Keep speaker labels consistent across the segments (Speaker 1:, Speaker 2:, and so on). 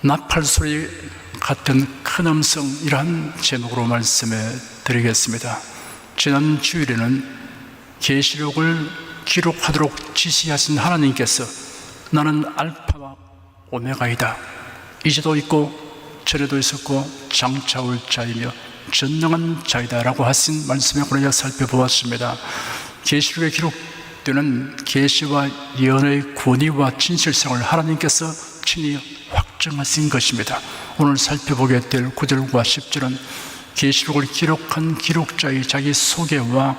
Speaker 1: 나팔소리 같은 큰 음성이란 제목으로 말씀해 드리겠습니다. 지난 주일에는 계시록을 기록하도록 지시하신 하나님께서 나는 알파와 오메가이다, 이제도 있고 전에도 있었고 장차 올 자이며 전능한 자이다 라고 하신 말씀에 관하여 살펴보았습니다. 계시록에 기록되는 계시와 예언의 권위와 진실성을 하나님께서 친히 확정하신 것입니다. 오늘 살펴보게 될 9절과 10절은 계시록을 기록한 기록자의 자기 소개와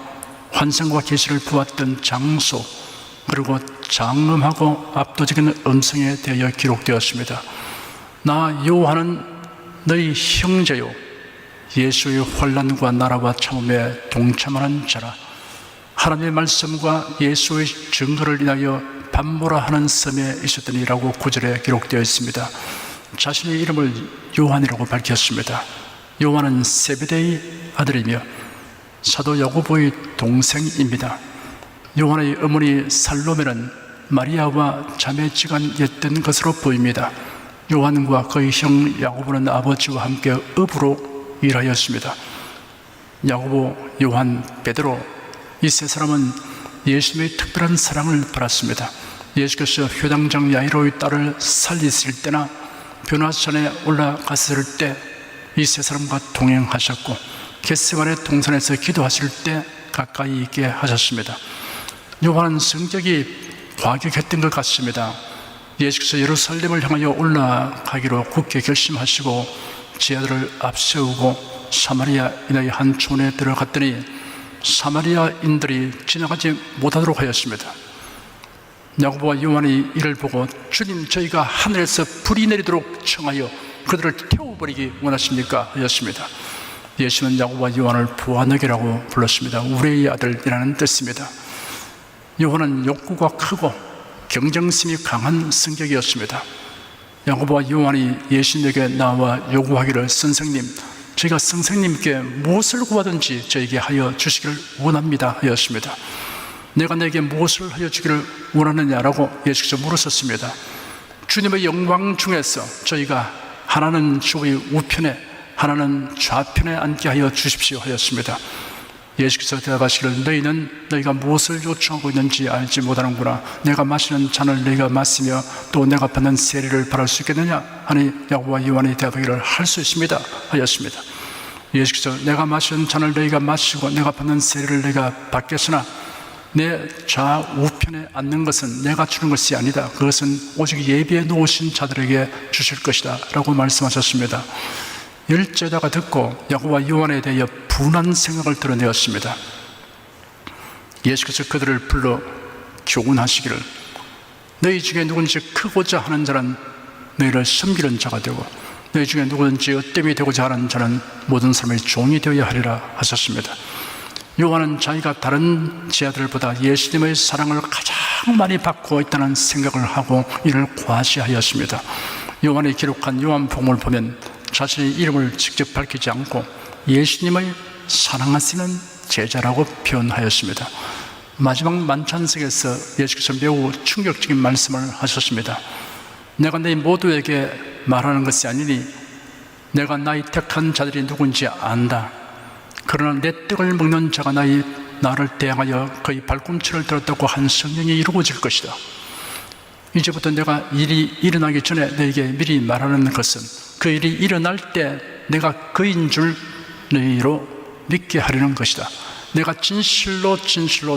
Speaker 1: 환상과 계시를 보았던 장소, 그리고 장엄하고 압도적인 음성에 대하여 기록되었습니다. 나 요한은 너희 형제요 예수의 환난과 나라와 참음에 동참하는 자라. 하나님의 말씀과 예수의 증거를 인하여 반모라 하는 섬에 있었더니라고 9절에 기록되어 있습니다. 자신의 이름을 요한이라고 밝혔습니다. 요한은 세베대의 아들이며 사도 야고보의 동생입니다. 요한의 어머니 살로메는 마리아와 자매지간이었던 것으로 보입니다. 요한과 그의 형 야고보는 아버지와 함께 업으로 일하였습니다. 야고보, 요한, 베드로, 이 세 사람은 예수님의 특별한 사랑을 받았습니다. 예수께서 회당장 야이로의 딸을 살리실 때나 변화산에 올라갔을 때 이 세 사람과 동행하셨고, 겟세마네 동산에서 기도하실 때 가까이 있게 하셨습니다. 요한은 성격이 과격했던 것 같습니다. 예수께서 예루살렘을 향하여 올라가기로 굳게 결심하시고 제자들을 앞세우고 사마리아인의 한 촌에 들어갔더니 사마리아인들이 지나가지 못하도록 하였습니다. 야고보와 요한이 이를 보고 주님, 저희가 하늘에서 불이 내리도록 청하여 그들을 태워버리기 원하십니까? 하였습니다. 예수는 야고보와 요한을 보아너게라고 불렀습니다. 우리의 아들이라는 뜻입니다. 요한은 욕구가 크고 경쟁심이 강한 성격이었습니다. 야고보와 요한이 예수님에게 나와 요구하기를, 선생님, 저희가 선생님께 무엇을 구하든지 저에게 하여 주시기를 원합니다 하였습니다. 내가 내게 무엇을 하여 주기를 원하느냐라고 예수께서 물으셨습니다. 주님의 영광 중에서 저희가 하나는 주의 우편에 하나는 좌편에 앉게 하여 주십시오 하였습니다. 예수께서 대답하시기를, 너희는 너희가 무엇을 요청하고 있는지 알지 못하는구나. 내가 마시는 잔을 너희가 마시며 또 내가 받는 세례를 바랄 수 있겠느냐 하니 야고보와 요한이 대답하기를, 할 수 있습니다 하였습니다. 예수께서 내가 마시는 잔을 너희가 마시고 내가 받는 세례를 너희가 받겠으나 내 좌우편에 앉는 것은 내가 주는 것이 아니다. 그것은 오직 예비해 놓으신 자들에게 주실 것이다 라고 말씀하셨습니다. 열제자가 듣고 야고보와 요한에 대하여 분한 생각을 드러내었습니다. 예수께서 그들을 불러 교훈하시기를, 너희 중에 누군지 크고자 하는 자는 너희를 섬기는 자가 되고 너희 중에 누구든지 엇됨이 되고자 하는 자는 모든 사람의 종이 되어야 하리라 하셨습니다. 요한은 자기가 다른 제자들보다 예수님의 사랑을 가장 많이 받고 있다는 생각을 하고 이를 과시하였습니다. 요한이 기록한 요한복음을 보면 자신의 이름을 직접 밝히지 않고 예수님을 사랑하시는 제자라고 표현하였습니다. 마지막 만찬석에서 예수께서 매우 충격적인 말씀을 하셨습니다. 내가 너희 모두에게 말하는 것이 아니니 내가 나의 택한 자들이 누군지 안다. 그러나 내 떡을 먹는 자가 나를 대항하여 그의 발꿈치를 들었다고 한 성령이 이루어질 것이다. 이제부터 내가 일이 일어나기 전에 너에게 미리 말하는 것은 그 일이 일어날 때 내가 그인 줄 너희로 믿게 하려는 것이다. 내가 진실로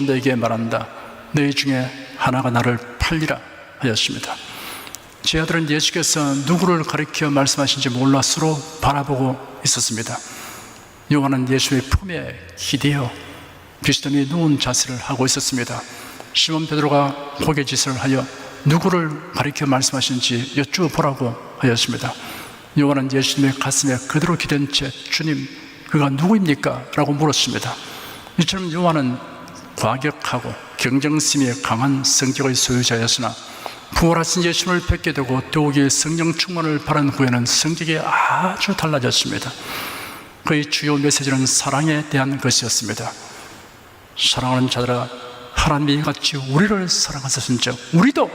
Speaker 1: 너에게 말한다. 너희 중에 하나가 나를 팔리라 하였습니다. 제자들은 예수께서 누구를 가리켜 말씀하신지 몰라 서로 바라보고 있었습니다. 요한은 예수의 품에 기대어 비스듬히 누운 자세를 하고 있었습니다. 시몬 베드로가 고개짓을 하여 누구를 가리켜 말씀하시는지 여쭈어보라고 하였습니다. 요한은 예수님의 가슴에 그대로 기댄 채, 주님, 그가 누구입니까? 라고 물었습니다. 이처럼 요한은 과격하고 경쟁심이 강한 성격의 소유자였으나 부활하신 예수님을 뵙게 되고 더욱이 성령 충만을 바란 후에는 성격이 아주 달라졌습니다. 그의 주요 메시지는 사랑에 대한 것이었습니다. 사랑하는 자들아, 하나님이 같이 우리를 사랑하셨은즉 우리도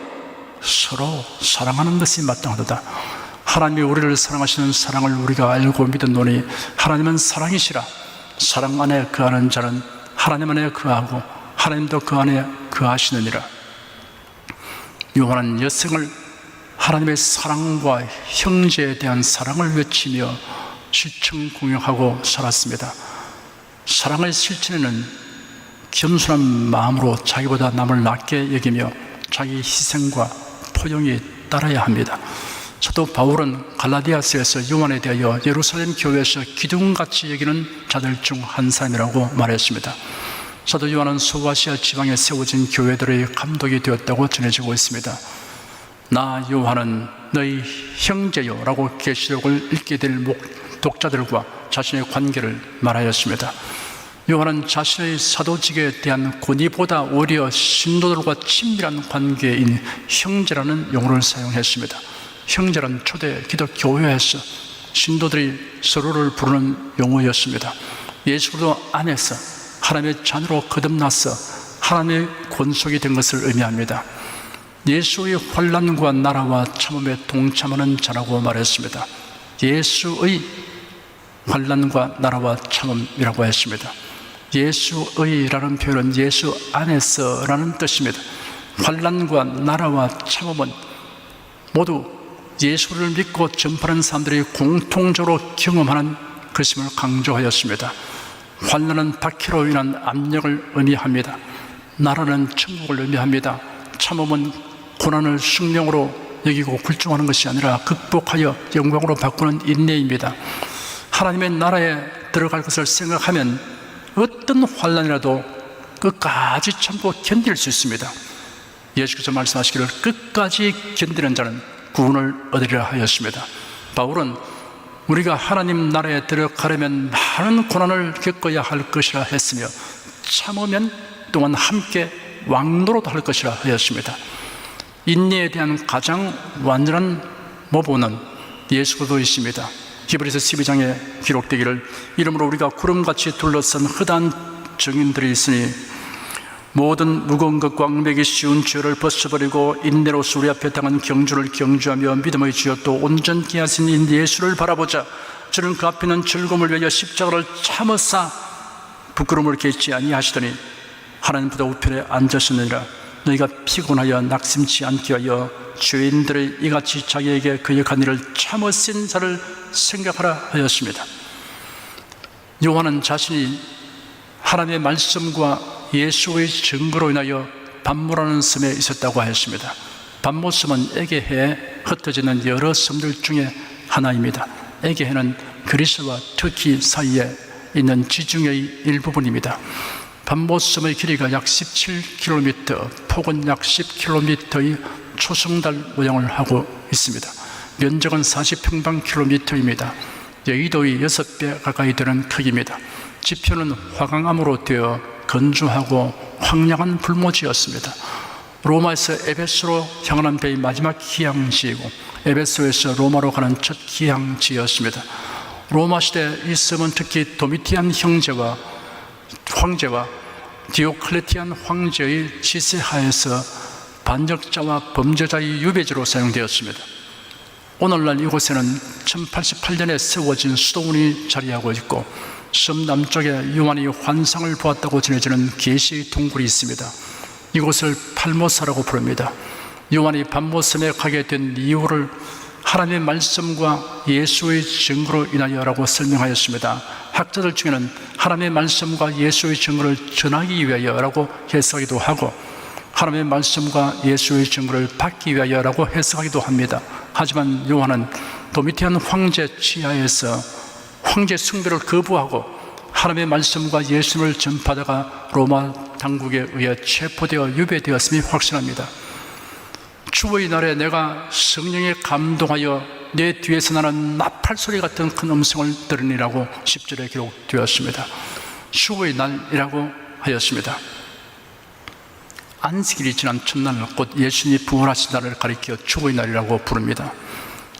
Speaker 1: 서로 사랑하는 것이 마땅하도다. 하나님이 우리를 사랑하시는 사랑을 우리가 알고 믿었노니 하나님은 사랑이시라. 사랑 안에 거하는 자는 하나님 안에 거하고 하나님도 그 안에 거하시느니라. 요한은 여성을 하나님의 사랑과 형제에 대한 사랑을 외치며 실천 공유하고 살았습니다. 사랑의 실천에는 겸손한 마음으로 자기보다 남을 낮게 여기며 자기 희생과 포용이 따라야 합니다. 사도 바울은 갈라디아서에서 요한에 대하여 예루살렘 교회에서 기둥같이 여기는 자들 중 한 사람이라고 말했습니다. 사도 요한은 소아시아 지방에 세워진 교회들의 감독이 되었다고 전해지고 있습니다. 나 요한은 너희 형제요 라고 계시록을 읽게 될 독자들과 자신의 관계를 말하였습니다. 요한은 자신의 사도직에 대한 권위보다 오히려 신도들과 친밀한 관계인 형제라는 용어를 사용했습니다. 형제란 초대 기독교회에서 신도들이 서로를 부르는 용어였습니다. 예수 그리스도 안에서 하나님의 자녀로 거듭나서 하나님의 권속이 된 것을 의미합니다. 예수의 환난과 나라와 참음에 동참하는 자라고 말했습니다. 예수의 환난과 나라와 참음이라고 했습니다. 예수의라는 표현은 예수 안에서라는 뜻입니다. 환난과 나라와 참음은 모두 예수를 믿고 전파하는 사람들이 공통적으로 경험하는 것임을 강조하였습니다. 환난은 박해로 인한 압력을 의미합니다. 나라는 천국을 의미합니다. 참음은 고난을 숙명으로 여기고 굴종하는 것이 아니라 극복하여 영광으로 바꾸는 인내입니다. 하나님의 나라에 들어갈 것을 생각하면 어떤 환난이라도 끝까지 참고 견딜 수 있습니다. 예수께서 말씀하시기를 끝까지 견디는 자는 구원을 얻으리라 하였습니다. 바울은 우리가 하나님 나라에 들어가려면 많은 고난을 겪어야 할 것이라 했으며 참으면 또한 함께 왕노릇 할 것이라 하였습니다. 인내에 대한 가장 완전한 모범은 예수 그리스도이십니다. 히브리서 12장에 기록되기를 이러므로 우리가 구름같이 둘러싼 허다한 증인들이 있으니 모든 무거운 것과 얽매기 쉬운 죄를 벗어버리고 인내로서 우리 앞에 당한 경주를 경주하며 믿음의 주여 또 온전케 하신 예수를 바라보자. 저는 그 앞에 있는 즐거움을 위하여 십자가를 참으사 부끄러움을 겪지 아니하시더니 하나님보다 우편에 앉으셨느니라. 너희가 피곤하여 낙심치 않게 하여 죄인들의 이같이 자기에게 그 역한 일을 참으신 자를 생각하라 하였습니다. 요한은 자신이 하나님의 말씀과 예수의 증거로 인하여 반모라는 섬에 있었다고 하였습니다. 반모섬은 에게해에 흩어지는 여러 섬들 중에 하나입니다. 에게해는 그리스와 터키 사이에 있는 지중해의 일부분입니다. 반모섬의 길이가 약 17km, 폭은 약 10km의 초승달 모양을 하고 있습니다. 면적은 40평방킬로미터입니다. 여의도의 6배 가까이 되는 크기입니다. 지표는 화강암으로 되어 건조하고 황량한 불모지였습니다. 로마에서 에베소로 향하는 배의 마지막 기항지이고 에베소에서 로마로 가는 첫 기항지였습니다. 로마 시대 이 섬은 특히 도미티안 황제와 디오클레티안 황제의 지세하에서 반역자와 범죄자의 유배지로 사용되었습니다. 오늘날 이곳에는 1088년에 세워진 수도원이 자리하고 있고 섬 남쪽에 요한이 환상을 보았다고 전해지는 계시의 동굴이 있습니다. 이곳을 팔모사라고 부릅니다. 요한이 반모섬에 가게 된 이유를 하나님의 말씀과 예수의 증거로 인하여라고 설명하였습니다. 학자들 중에는 하나님의 말씀과 예수의 증거를 전하기 위하여라고 해석하기도 하고 하나님의 말씀과 예수의 증거를 받기 위하여라고 해석하기도 합니다. 하지만 요한은 도미티안 황제 치하에서 황제 숭배를 거부하고 하나님의 말씀과 예수를 전파하다가 로마 당국에 의해 체포되어 유배되었음이 확신합니다. 주의 날에 내가 성령에 감동하여 내 뒤에서 나는 나팔소리 같은 큰 음성을 들으니라고 10절에 기록되었습니다. 주의 날이라고 하였습니다. 안식일이 지난 첫날 곧 예수님이 부활하신 날을 가리켜 주의 날이라고 부릅니다.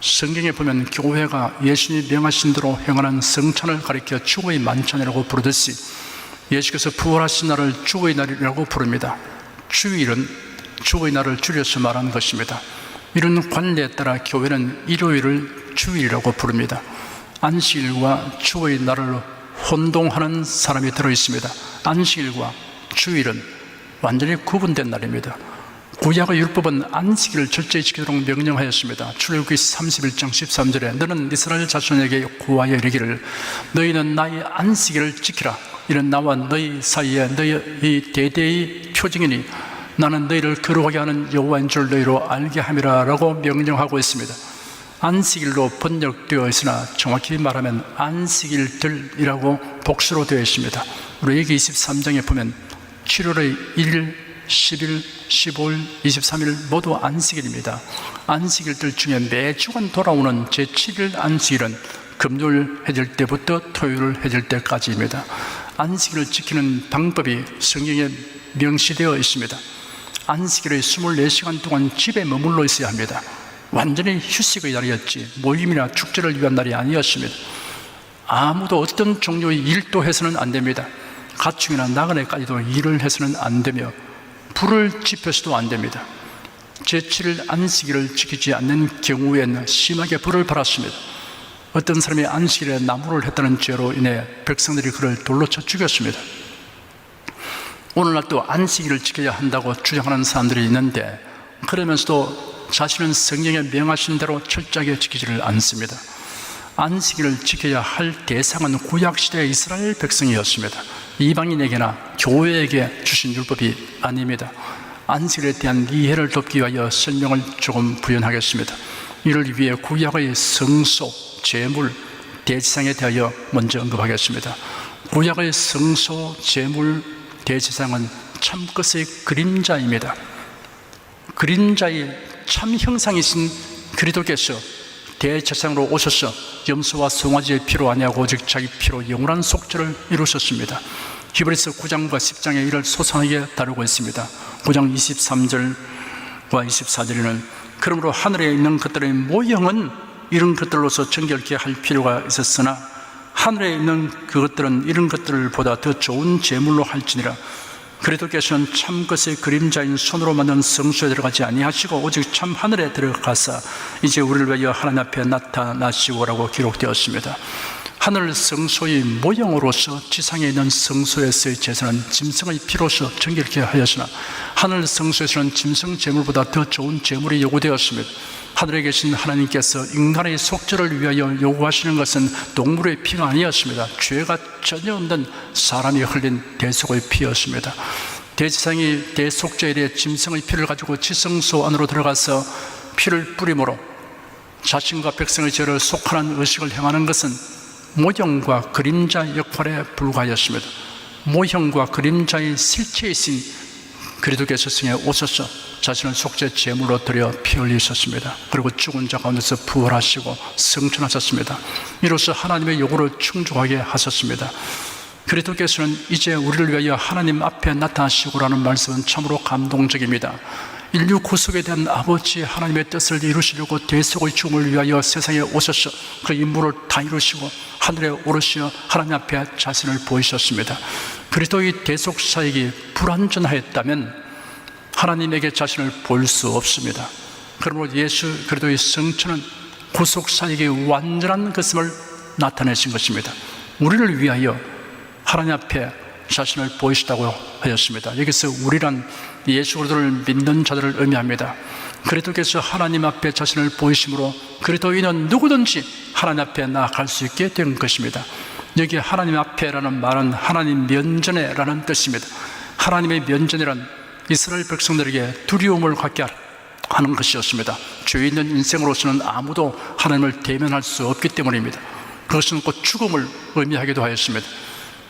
Speaker 1: 성경에 보면 교회가 예수님이 명하신 대로 행하는 성찬을 가리켜 주의 만찬이라고 부르듯이 예수께서 부활하신 날을 주의 날이라고 부릅니다. 주일은 주의 날을 줄여서 말한 것입니다. 이런 관례에 따라 교회는 일요일을 주일이라고 부릅니다. 안식일과 주의 날을 혼동하는 사람이 들어있습니다. 안식일과 주일은 완전히 구분된 날입니다. 구약의 율법은 안식일을 철저히 지키도록 명령하였습니다. 출애굽기 31장 13절에 너는 이스라엘 자손에게 구하여 이르기를 너희는 나의 안식일을 지키라. 이는 나와 너희 사이에 너희 대대의 표징이니 나는 너희를 거룩하게 하는 여호와인 줄 너희로 알게 함이라 라고 명령하고 있습니다. 안식일로 번역되어 있으나 정확히 말하면 안식일들이라고 복수로 되어 있습니다. 레위기 23장에 보면 7월의 1일, 10일, 15일, 23일 모두 안식일입니다. 안식일들 중에 매주간 돌아오는 제7일 안식일은 금요일 해질 때부터 토요일 해질 때까지입니다. 안식일을 지키는 방법이 성경에 명시되어 있습니다. 안식일의 24시간 동안 집에 머물러 있어야 합니다. 완전히 휴식의 날이었지 모임이나 축제를 위한 날이 아니었습니다. 아무도 어떤 종류의 일도 해서는 안 됩니다. 가축이나 나그네까지도 일을 해서는 안 되며 불을 지펴서도 안 됩니다. 제7일 안식일을 지키지 않는 경우에는 심하게 벌을 받았습니다. 어떤 사람이 안식일에 나무를 했다는 죄로 인해 백성들이 그를 돌로 쳐 죽였습니다. 오늘날도 안식일을 지켜야 한다고 주장하는 사람들이 있는데 그러면서도 자신은 성경에 명하신 대로 철저하게 지키지를 않습니다. 안식일을 지켜야 할 대상은 구약시대의 이스라엘 백성이었습니다. 이방인에게나 교회에게 주신 율법이 아닙니다. 안식일에 대한 이해를 돕기 위하여 설명을 조금 부연하겠습니다. 이를 위해 구약의 성소, 제물, 대제사장에 대하여 먼저 언급하겠습니다. 구약의 성소, 제물, 대제사장은 참것의 그림자입니다. 그림자의 참 형상이신 그리스도께서 대제사장으로 오셔서 염소와 송아지의 피로 아니하고 오직 자기 피로 영원한 속죄를 이루셨습니다. 히브리서 9장과 10장의 이를 소상하게 다루고 있습니다. 9장 23절과 24절에는 그러므로 하늘에 있는 것들의 모형은 이런 것들로서 정결케 할 필요가 있었으나 하늘에 있는 그것들은 이런 것들보다 더 좋은 제물로 할지니라. 그리스도께서는 참 것의 그림자인 손으로 만든 성소에 들어가지 아니하시고 오직 참 하늘에 들어가사 이제 우리를 위하여 하나님 앞에 나타나시고라고 기록되었습니다. 하늘 성소의 모형으로서 지상에 있는 성소에서의 제사는 짐승의 피로서 정결케 하였으나 하늘 성소에서는 짐승 제물보다 더 좋은 제물이 요구되었습니다. 하늘에 계신 하나님께서 인간의 속죄를 위하여 요구하시는 것은 동물의 피가 아니었습니다. 죄가 전혀 없는 사람이 흘린 대속의 피였습니다. 대제사장이 대속죄일에 짐승의 피를 가지고 지성소 안으로 들어가서 피를 뿌림으로 자신과 백성의 죄를 속하는 의식을 행하는 것은 모형과 그림자 역할에 불과하였습니다. 모형과 그림자의 실체이신 그리스도께서 세상에 오셔서 자신을 속죄 제물로 드려 피 흘리셨습니다. 그리고 죽은 자 가운데서 부활하시고 승천하셨습니다. 이로써 하나님의 요구를 충족하게 하셨습니다. 그리스도께서는 이제 우리를 위하여 하나님 앞에 나타나시고라는 말씀은 참으로 감동적입니다. 인류 구속에 대한 아버지 하나님의 뜻을 이루시려고 대속의 죽음을 위하여 세상에 오셔서 그 임무를 다 이루시고 하늘에 오르시어 하나님 앞에 자신을 보이셨습니다. 그리스도의 대속 사역이 불완전하였다면 하나님에게 자신을 볼 수 없습니다. 그러므로 예수 그리스도의 성천은 구속 사역의 완전한 것임을 나타내신 것입니다. 우리를 위하여 하나님 앞에 자신을 보이시다고 하였습니다. 여기서 우리란 예수 그리스도를 믿는 자들을 의미합니다. 그리스도께서 하나님 앞에 자신을 보이심으로 그리스도인은 누구든지 하나님 앞에 나아갈 수 있게 된 것입니다. 여기 하나님 앞에라는 말은 하나님 면전에라는 뜻입니다. 하나님의 면전이란 이스라엘 백성들에게 두려움을 갖게 하는 것이었습니다. 죄 있는 인생으로서는 아무도 하나님을 대면할 수 없기 때문입니다. 그것은 곧 죽음을 의미하기도 하였습니다.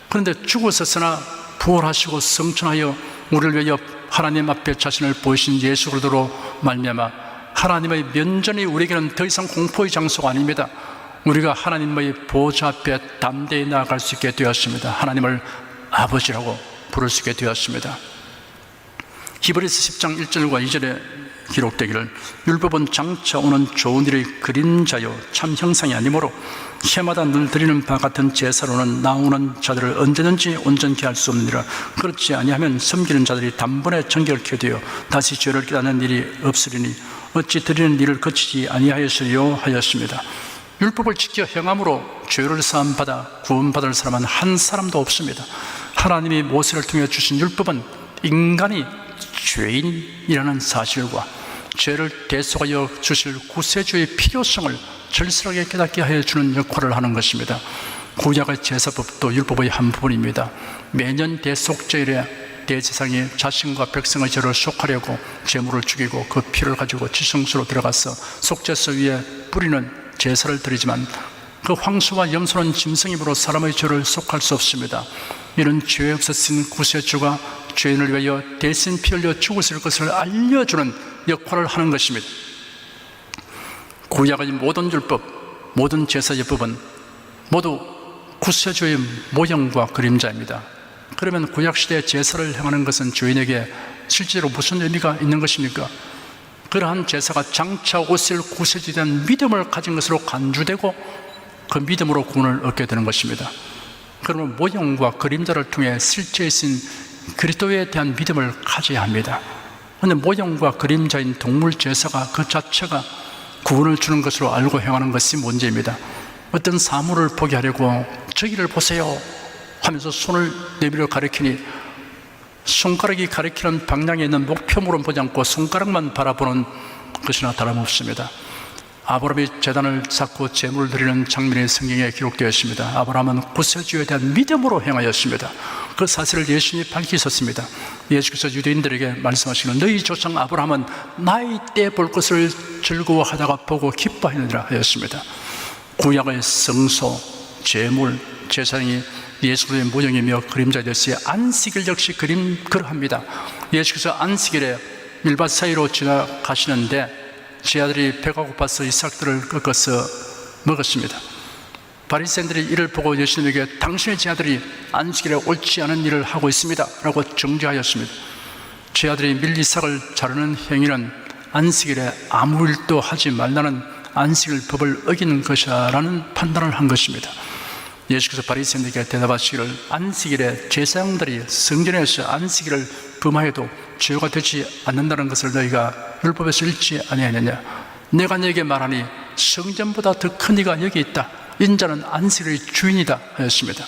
Speaker 1: 그런데 죽으셨으나 부활하시고 성천하여 우리를 위하여 하나님 앞에 자신을 보이신 예수 그리스도로 말미암아 하나님의 면전이 우리에게는 더 이상 공포의 장소가 아닙니다. 우리가 하나님의 보좌 앞에 담대히 나아갈 수 있게 되었습니다. 하나님을 아버지라고 부를 수 있게 되었습니다. 히브리서 10장 1절과 2절에 기록되기를 율법은 장차 오는 좋은 일의 그림자요 참 형상이 아니므로 해마다 늘 드리는 바 같은 제사로는 나오는 자들을 언제든지 온전케 할 수 없느니라. 그렇지 아니하면 섬기는 자들이 단번에 정결케 되어 다시 죄를 깨닫는 일이 없으리니 어찌 드리는 일을 거치지 아니하였으리요 하였습니다. 율법을 지켜 행함으로 죄를 사함받아 구원받을 사람은 한 사람도 없습니다. 하나님이 모세를 통해 주신 율법은 인간이 죄인이라는 사실과 죄를 대속하여 주실 구세주의 필요성을 절실하게 깨닫게 하여 주는 역할을 하는 것입니다. 구약의 제사법도 율법의 한 부분입니다. 매년 대속절에 대제사장이 자신과 백성의 죄를 속하려고 제물을 죽이고 그 피를 가지고 지성소로 들어가서 속죄소 위에 뿌리는 제사를 드리지만 그 황소와 염소는 짐승이므로 사람의 죄를 속할 수 없습니다. 이는 죄 없으신 구세주가 죄인을 위하여 대신 피 흘려 죽으실 것을 알려주는 역할을 하는 것입니다. 구약의 모든 율법, 모든 제사제법은 모두 구세주의 모형과 그림자입니다. 그러면 구약시대 제사를 행하는 것은 죄인에게 실제로 무슨 의미가 있는 것입니까? 그러한 제사가 장차 오실 구세주에 대한 믿음을 가진 것으로 간주되고 그 믿음으로 구원을 얻게 되는 것입니다. 그러면 모형과 그림자를 통해 실제이신 그리스도에 대한 믿음을 가져야 합니다. 그런데 모형과 그림자인 동물 제사가 그 자체가 구원을 주는 것으로 알고 행하는 것이 문제입니다. 어떤 사물을 보게 하려고 저기를 보세요 하면서 손을 내밀어 가리키니 손가락이 가리키는 방향에 있는 목표물은 보지 않고 손가락만 바라보는 것이나 다름없습니다. 아브라함이 제단을 쌓고 제물을 드리는 장면이 성경에 기록되어 있습니다. 아브라함은 구세주에 대한 믿음으로 행하였습니다. 그 사실을 예수님이 밝히셨습니다. 예수께서 유대인들에게 말씀하시기를 너희 조상 아브라함은 나이 때 볼 것을 즐거워하다가 보고 기뻐하느니라 하였습니다. 구약의 성소, 제물, 제사장이 예수의 모형이며 그림자였으니 안식일 역시 그러합니다. 예수께서 안식일에 밀밭 사이로 지나가시는데 제 아들이 배가 고파서 이삭들을 꺾어서 먹었습니다. 바리새인들이 이를 보고 예수님에게 당신의 제 아들이 안식일에 옳지 않은 일을 하고 있습니다 라고 정죄하였습니다. 제 아들이 밀이삭을 자르는 행위는 안식일에 아무 일도 하지 말라는 안식일 법을 어기는 것이라 라는 판단을 한 것입니다. 예수께서 바리새인들에게 대답하시기를 안식일에 제사장들이 성전에서 안식일을 범하여도 죄가 되지 않는다는 것을 너희가 율법에서 읽지 아니하느냐. 내가 너에게 말하니 성전보다 더 큰 이가 여기 있다. 인자는 안식일의 주인이다 하였습니다.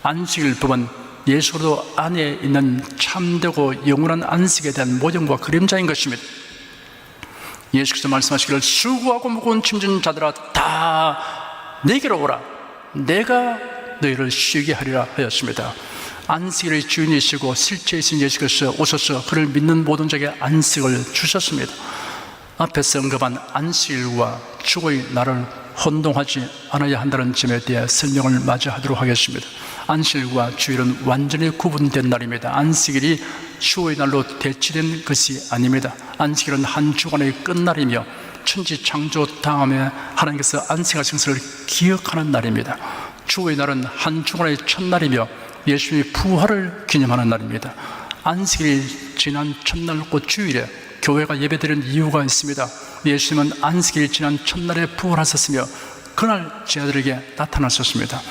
Speaker 1: 안식일 법은 예수도 안에 있는 참되고 영원한 안식에 대한 모형과 그림자인 것입니다. 예수께서 말씀하시기를 수고하고 무거운 짐진 자들아 다 내게로 오라. 내가 너희를 쉬게 하리라 하였습니다. 안식일의 주인이시고 실제이신 예수께서 오셔서 그를 믿는 모든 자에게 안식을 주셨습니다. 앞에서 언급한 안식일과 주의 날을 혼동하지 않아야 한다는 점에 대해 설명을 마저 하도록 하겠습니다. 안식일과 주일은 완전히 구분된 날입니다. 안식일이 주의 날로 대치된 것이 아닙니다. 안식일은 한 주간의 끝날이며 천지 창조 다음에 하나님께서 안식하신 것을 기억하는 날입니다. 주의 날은 한 주간의 첫날이며 예수님의 부활을 기념하는 날입니다. 안식일이 지난 첫날 곧 주일에 교회가 예배드리는 이유가 있습니다. 예수님은 안식일이 지난 첫날에 부활하셨으며 그날 제 아들에게 나타나셨습니다.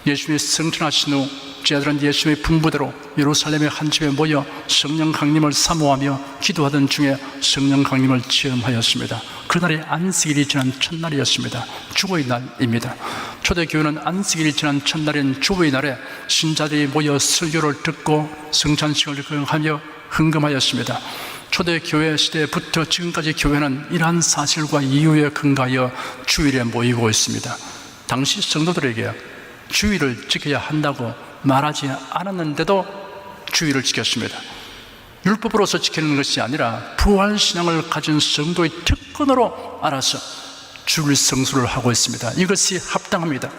Speaker 1: 예수님이 승천하신 후 제 아들은 예수님의 분부대로 예루살렘의 한 집에 모여 성령 강림을 사모하며 기도하던 중에 성령 강림을 체험하였습니다. 그날이 안식일이 지난 첫날이었습니다. 주의 날입니다. 초대교회는 안식일이 지난 첫날인 주의 날에 신자들이 모여 설교를 듣고 성찬식을 하며 흥금하였습니다. 초대교회 시대부터 지금까지 교회는 이러한 사실과 이유에 근거하여 주일에 모이고 있습니다. 당시 성도들에게 주일을 지켜야 한다고 말하지 않았는데도 주일을 지켰습니다. 율법으로서 지키는 것이 아니라 부활신앙을 가진 성도의 특권으로 알아서 주일 성수를 하고 있습니다. 이것이 합당합니다.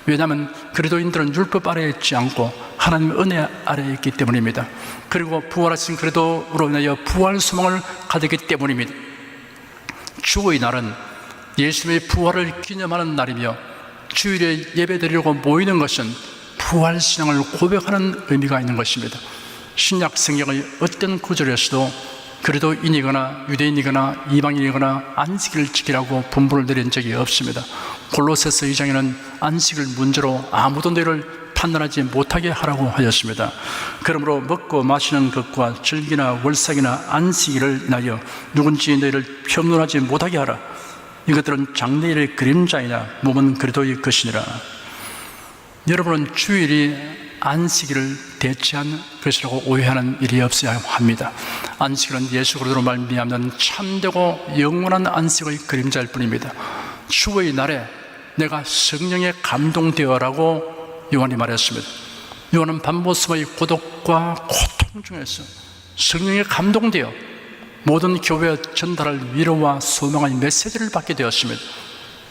Speaker 1: 왜냐하면 그리스도인들은 율법 아래에 있지 않고 하나님의 은혜 아래에 있기 때문입니다. 그리고 부활하신 그리스도로 인하여 부활 소망을 가졌기 때문입니다. 주의 날은 예수님의 부활을 기념하는 날이며 주일에 예배드리려고 모이는 것은 부활신앙을 고백하는 의미가 있는 것입니다. 신약 성경의 어떤 구절에서도 그리스도인이거나 유대인이거나 이방인이거나 안식일을 지키라고 분부를 내린 적이 없습니다. 골로새서 2장에는 안식일 문제로 아무도 너희를 판단하지 못하게 하라고 하였습니다. 그러므로 먹고 마시는 것과 절기나 월삭이나 안식일을 인하여 누군지 너희를 평론하지 못하게 하라. 이것들은 장래일의 그림자이나 몸은 그리도의 것이니라. 여러분은 주일이 안식일을 대체한 것이라고 오해하는 일이 없어야 합니다. 안식일은 예수 그리스도로 말미암는 참되고 영원한 안식의 그림자일 뿐입니다. 주의 날에 내가 성령에 감동되어라고 요한이 말했습니다. 요한은 밤모습의 고독과 고통 중에서 성령에 감동되어 모든 교회에 전달할 위로와 소망의 메시지를 받게 되었습니다.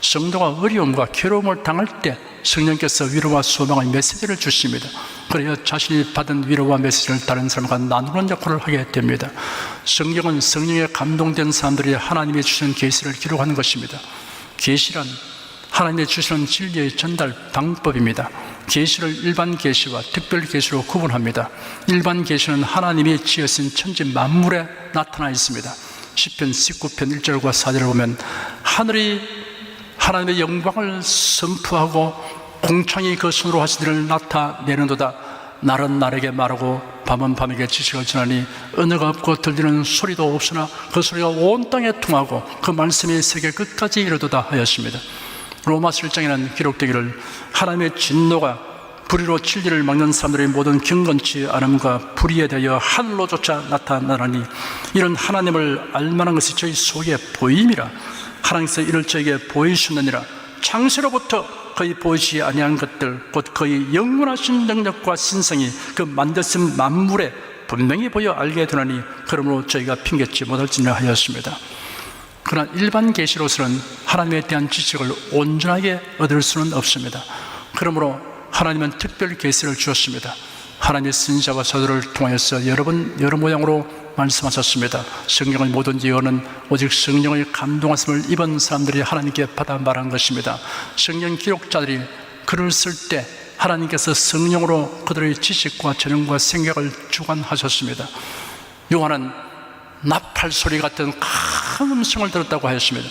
Speaker 1: 성도가 어려움과 괴로움을 당할 때 성령께서 위로와 소망의 메시지를 주십니다. 그래야 자신이 받은 위로와 메시지를 다른 사람과 나누는 역할을 하게 됩니다. 성경은 성령에 감동된 사람들이 하나님이 주시는 계시를 기록하는 것입니다. 계시란 하나님이 주시는 진리의 전달 방법입니다. 계시를 일반 계시와 특별 계시로 구분합니다. 일반 계시는 하나님이 지으신 천지 만물에 나타나 있습니다. 시편 19편 1절과 4절을 보면 하늘이 하나님의 영광을 선포하고 공창이 그 손으로 하신 일을 나타내는도다. 날은 날에게 말하고 밤은 밤에게 지식을 전하니 언어가 없고 들리는 소리도 없으나 그 소리가 온 땅에 통하고 그 말씀이 세계 끝까지 이르도다 하였습니다. 로마서 1장에는 기록되기를 하나님의 진노가 불의로 진리를 막는 사람들의 모든 경건치 않음과 불의에 대하여 하늘로조차 나타나니 이런 하나님을 알만한 것이 저희 속에 보임이라. 하나님께서 이를 저에게 보이셨느니라. 창세로부터 거의 보이지 아니한 것들 곧 거의 영원하신 능력과 신성이 그 만드신 만물에 분명히 보여 알게 되나니 그러므로 저희가 핑계치 못할지니라 하였습니다. 그러나 일반 계시로서는 하나님에 대한 지식을 온전하게 얻을 수는 없습니다. 그러므로 하나님은 특별 계시를 주었습니다. 하나님의 선지자와 사도를 통해서 여러 모양으로 말씀하셨습니다. 성경의 모든 예언은 오직 성령의 감동하심을 입은 사람들이 하나님께 받아 말한 것입니다. 성경 기록자들이 글을 쓸 때 하나님께서 성령으로 그들의 지식과 재능과 생각을 주관하셨습니다. 요한은 나팔 소리 같은 큰 음성을 들었다고 하였습니다.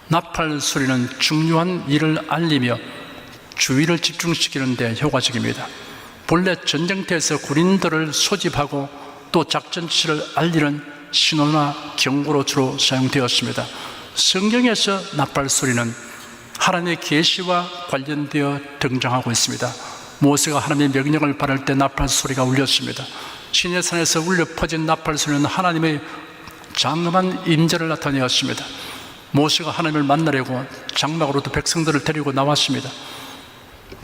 Speaker 1: 나팔 소리는 중요한 일을 알리며 주의를 집중시키는 데 효과적입니다. 본래 전쟁터에서 군인들을 소집하고 또 작전 지시를 알리는 신호나 경고로 주로 사용되었습니다. 성경에서 나팔 소리는 하나님의 계시와 관련되어 등장하고 있습니다. 모세가 하나님의 명령을 받을 때 나팔 소리가 울렸습니다. 시내산에서 울려 퍼진 나팔 소리는 하나님의 장엄한 임재를 나타내었습니다. 모세가 하나님을 만나려고 장막으로도 백성들을 데리고 나왔습니다.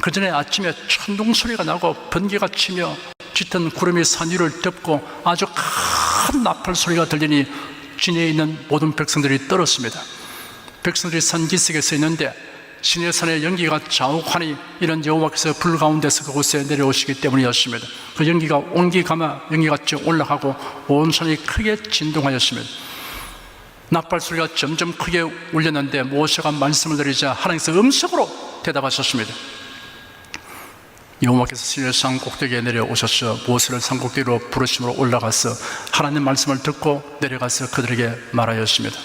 Speaker 1: 그 전에 아침에 천둥 소리가 나고 번개가 치며 짙은 구름이 산 위를 덮고 아주 큰 나팔 소리가 들리니 진해에 있는 모든 백성들이 떨었습니다. 백성들이 산 기슭에 서 있는데 시내산의 연기가 자욱하니 이런 여호와께서 불 가운데서 그곳에 내려오시기 때문이었습니다. 그 연기가 온기가마 연기같이 올라가고 온 산이 크게 진동하였습니다. 나팔 소리가 점점 크게 울렸는데 모세가 말씀을 드리자 하나님께서 음성으로 대답하셨습니다. 여호와께서 시내산 꼭대기에 내려오셔서 모세를 산 꼭대기로 부르심으로 올라가서 하나님 말씀을 듣고 내려가서 그들에게 말하였습니다.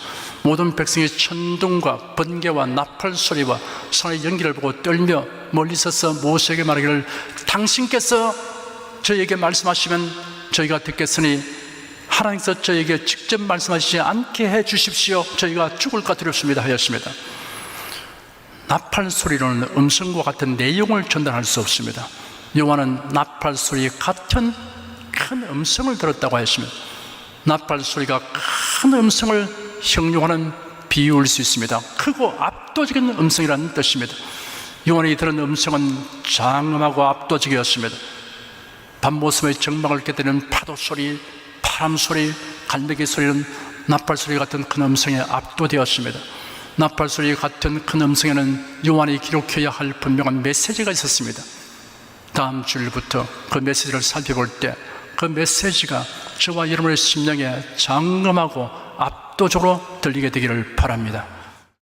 Speaker 1: 모든 백성이 천둥과 번개와 나팔 소리와 산의 연기를 보고 떨며 멀리 서서 모세에게 말하기를 당신께서 저희에게 말씀하시면 저희가 듣겠으니 하나님께서 저희에게 직접 말씀하시지 않게 해 주십시오. 저희가 죽을까 두렵습니다 하였습니다. 나팔 소리로는 음성과 같은 내용을 전달할 수 없습니다. 요한은 나팔 소리 같은 큰 음성을 들었다고 했습니다. 나팔 소리가 큰 음성을 형용하는 비유일 수 있습니다. 크고 압도적인 음성이라는 뜻입니다. 요한이 들은 음성은 장엄하고 압도적이었습니다. 밤모습의 정막을 깨뜨리는 파도 소리, 바람 소리, 갈매기 소리는 나팔 소리 같은 큰 음성에 압도되었습니다. 나팔 소리 같은 큰 음성에는 요한이 기록해야 할 분명한 메시지가 있었습니다. 다음 주일부터 그 메시지를 살펴볼 때 그 메시지가 저와 여러분의 심령에 장엄하고 압도적으로 들리게 되기를 바랍니다.